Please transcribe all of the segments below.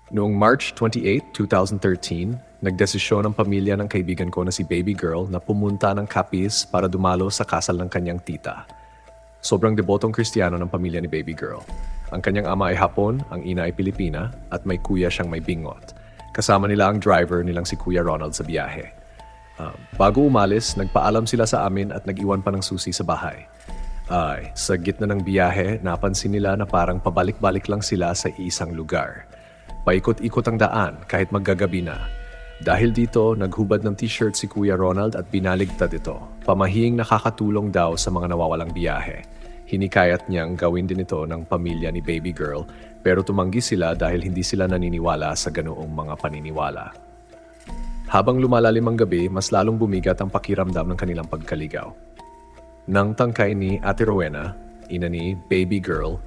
Noong March 28, 2013, nagdesisyon ang pamilya ng kaibigan ko na si Baby Girl na pumunta ng Capiz para dumalo sa kasal ng kanyang tita. Sobrang debotong Kristiyano ng pamilya ni Baby Girl. Ang kanyang ama ay Hapon, ang ina ay Pilipina, at may kuya siyang may bingot. Kasama nila ang driver nilang si Kuya Ronald sa biyahe. Bago umalis, nagpaalam sila sa amin at nag-iwan pa ng susi sa bahay. Sa gitna ng biyahe, napansin nila na parang pabalik-balik lang sila sa isang lugar. Paikot-ikot ang daan kahit maggagabi na. Dahil dito, naghubad ng t-shirt si Kuya Ronald at binaligtad ito. Pamahing nakakatulong daw sa mga nawawalang biyahe. Hinikayat niyang gawin din ito ng pamilya ni Baby Girl, pero tumanggi sila dahil hindi sila naniniwala sa ganoong mga paniniwala. Habang lumalalim ang gabi, mas lalong bumigat ang pakiramdam ng kanilang pagkaligaw. Nang tangkay ni Ate Rowena, ina ni Baby Girl,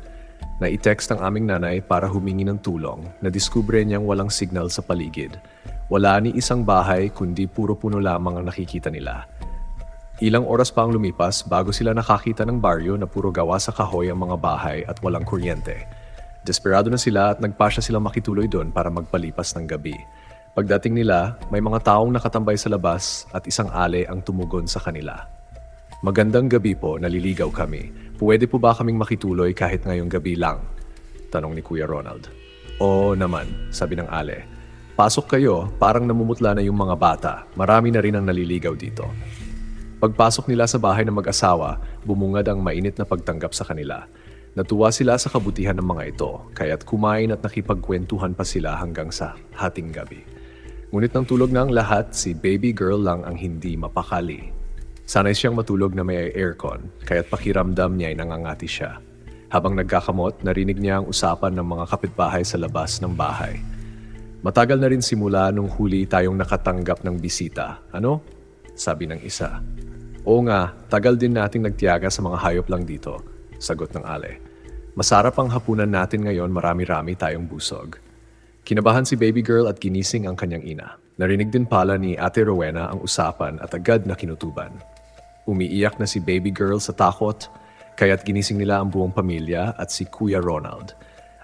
na i-text ang aming nanay para humingi ng tulong, nadiskubre niyang walang signal sa paligid. Wala ni isang bahay kundi puro puno lamang ang nakikita nila. Ilang oras pa ang lumipas bago sila nakakita ng baryo na puro gawa sa kahoy ang mga bahay at walang kuryente. Desperado na sila at nagpasya silang makituloy doon para magpalipas ng gabi. Pagdating nila, may mga taong nakatambay sa labas at isang ale ang tumugon sa kanila. "Magandang gabi po, naliligaw kami. Pwede po ba kaming makituloy kahit ngayong gabi lang?" Tanong ni Kuya Ronald. "Oo naman," sabi ng ale. "Pasok kayo, parang namumutla na yung mga bata. Marami na rin ang naliligaw dito." Pagpasok nila sa bahay ng mag-asawa, bumungad ang mainit na pagtanggap sa kanila. Natuwa sila sa kabutihan ng mga ito, kaya't kumain at nakipagkwentuhan pa sila hanggang sa hating gabi. Ngunit nang tulog na ang lahat, si Baby Girl lang ang hindi mapakali. Sanay siyang matulog na may aircon, kaya't pakiramdam niya ay nangangati siya. Habang nagkakamot, narinig niya ang usapan ng mga kapitbahay sa labas ng bahay. "Matagal na rin simula nung huli tayong nakatanggap ng bisita. Ano?" sabi ng isa. "Oo nga, tagal din nating nagtiyaga sa mga hayop lang dito," sagot ng ale. "Masarap ang hapunan natin ngayon, marami-rami tayong busog." Kinabahan si Baby Girl at ginising ang kanyang ina. Narinig din pala ni Ate Rowena ang usapan at agad na kinutuban. Umiiyak na si Baby Girl sa takot, kaya't ginising nila ang buong pamilya at si Kuya Ronald.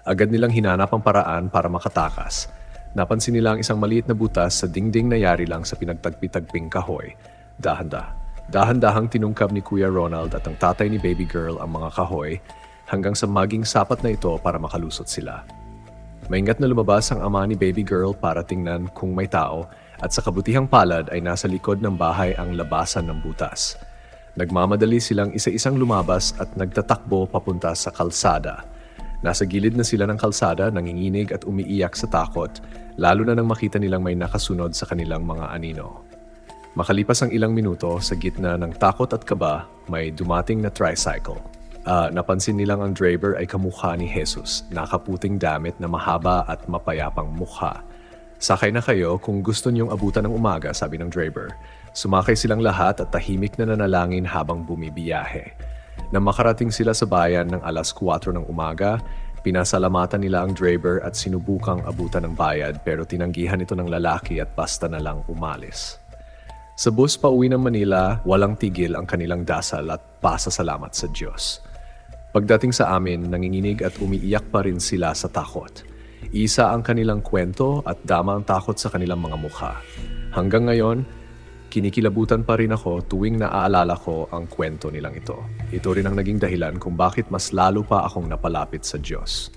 Agad nilang hinanap ang paraan para makatakas. Napansin nila ang isang maliit na butas sa dingding na yari lang sa pinagtagpi-tagping kahoy. Dahan-dahang tinungkab ni Kuya Ronald at ang tatay ni Baby Girl ang mga kahoy hanggang sa maging sapat na ito para makalusot sila. Maingat na lumabas ang ama ni Baby Girl para tingnan kung may tao at sa kabutihang palad ay nasa likod ng bahay ang labasan ng butas. Nagmamadali silang isa-isang lumabas at nagtatakbo papunta sa kalsada. Nasa gilid na sila ng kalsada, nanginginig at umiiyak sa takot, lalo na nang makita nilang may nakasunod sa kanilang mga anino. Makalipas ang ilang minuto, sa gitna ng takot at kaba, may dumating na tricycle. Napansin nilang ang driver ay kamukha ni Jesus, nakaputing damit na mahaba at mapayapang mukha. "Sakay na kayo kung gusto niyong abutan ng umaga," sabi ng driver. Sumakay silang lahat at tahimik na nanalangin habang bumibiyahe. Nang makarating sila sa bayan ng alas 4 ng umaga, pinasalamatan nila ang driver at sinubukang abutan ng bayad pero tinanggihan ito ng lalaki at basta na lang umalis. Sa bus pauwi ng Manila, walang tigil ang kanilang dasal at pasasalamat sa Diyos. Pagdating sa amin, nanginginig at umiiyak pa rin sila sa takot. Isa ang kanilang kwento at dama ang takot sa kanilang mga mukha. Hanggang ngayon, kinikilabutan pa rin ako tuwing naaalala ko ang kwento nilang ito. Ito rin ang naging dahilan kung bakit mas lalo pa akong napalapit sa Diyos.